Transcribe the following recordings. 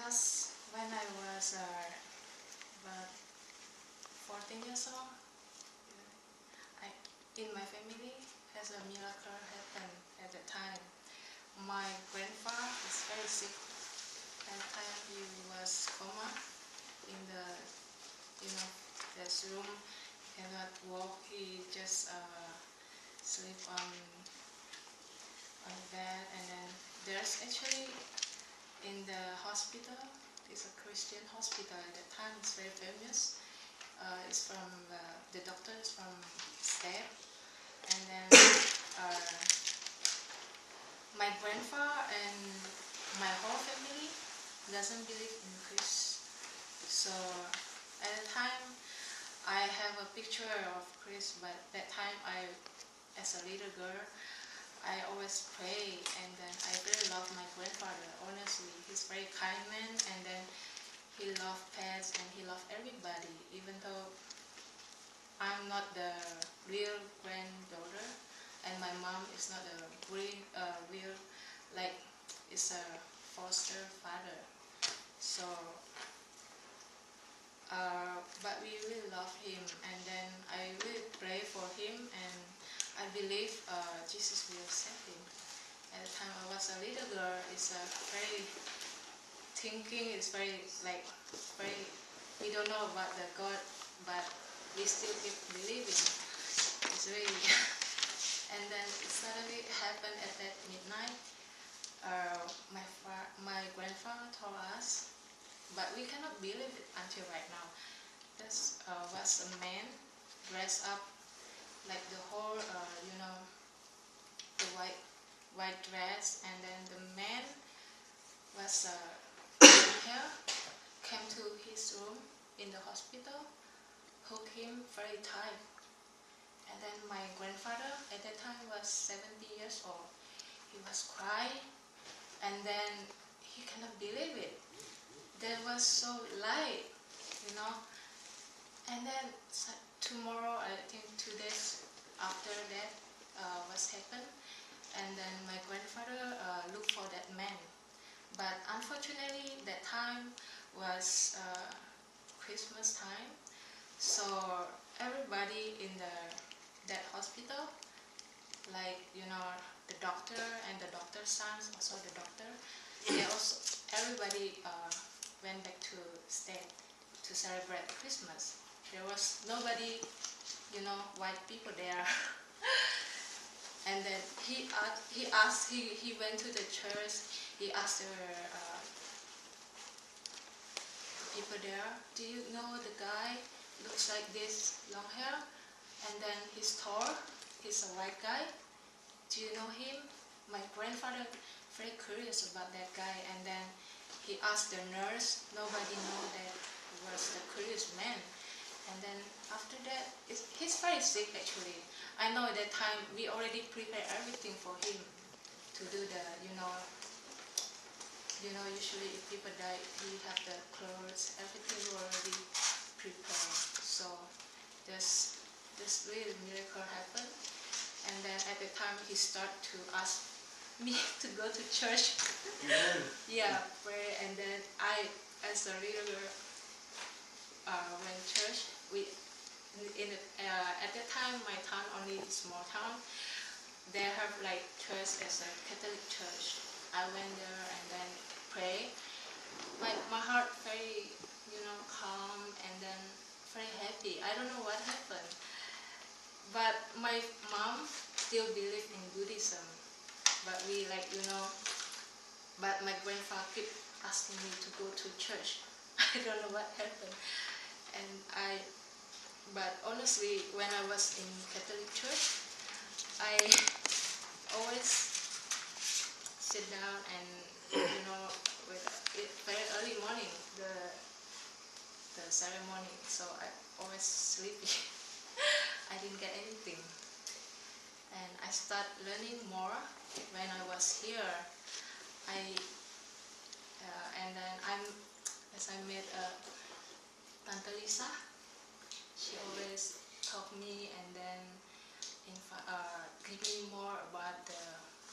When I was about 14 years old, in my family has a miracle happened at the time. My grandfather is very sick. At the time he was coma in the this room. He cannot walk. He just sleep on the bed, and then there's actually in the hospital. It's a Christian hospital at that time. It's very famous. It's from the doctor is from state, and then my grandfather and my whole family doesn't believe in Christ. So at the time I have a picture of Christ, but that time as a little girl, I always pray, and then I really love my grandfather. Honestly, he's very kind man, and then he loves pets and he loves everybody. Even though I'm not the real granddaughter, and my mom is not a real like it's a foster father. So, but we really love him, and then I really pray for him, and I believe Jesus will save him. At the time I was a little girl, it's a very thinking, it's very we don't know about the God, but we still keep believing. It's really and then it suddenly happened at that midnight. My grandfather told us, but we cannot believe it until right now. There was a man dressed up like the whole, the white dress, and then the man was here, came to his room in the hospital, hooked him very tight, and then my grandfather at that time was 70 years old. He was crying, and then he cannot believe it. There was so light, and then tomorrow, I think 2 days after that was happened, and then my grandfather looked for that man. But unfortunately, that time was Christmas time, so everybody in that hospital, like the doctor and the doctor's sons, also the doctor, everybody went back to state to celebrate Christmas. There was nobody, white people there. And then he went to the church. He asked the people there, do you know the guy looks like this, long hair, and then he's tall, he's a white guy, do you know him? My grandfather very curious about that guy, and then he asked the nurse. Nobody knew that he was the curious man. And then after that, he's very sick actually. I know at that time we already prepared everything for him to do the, usually if people die, we have the clothes, everything already prepared. So this real miracle happened. And then at the time he started to ask me to go to church. Yeah, pray. And then I, as a little girl, went to church. At that time, my town only a small town. They have like church as a Catholic church. I went there and then pray. My heart very, calm, and then very happy. I don't know what happened. But my mom still believed in Buddhism. But but my grandfather kept asking me to go to church. I don't know what happened. But honestly, when I was in Catholic church, I always sit down and, with very early morning, the ceremony, so I always sleepy. I didn't get anything. And I start learning more when I was here. And then I met Tante Lisa. She always taught me and then give me more about the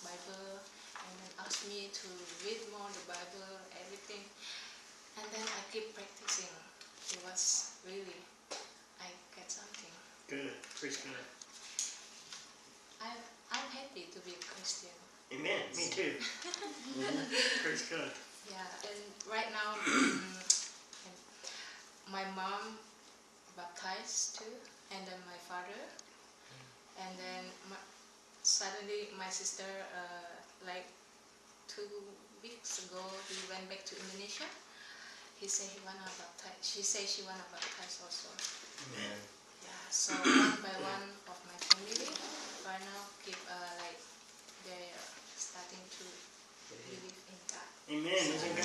Bible, and then asked me to read more the Bible, everything. it was really, I get something. Good. Praise God. I'm happy to be a Christian. Amen. Me too. Praise God. Yeah, and right now, my mom baptized too, and then my father, and then suddenly my sister, like 2 weeks ago, he went back to Indonesia. He said he wanna baptize. She said she wanna baptize also. Amen. Yeah, so one by one of my family right now keep like they're starting to believe in God. Amen. Isn't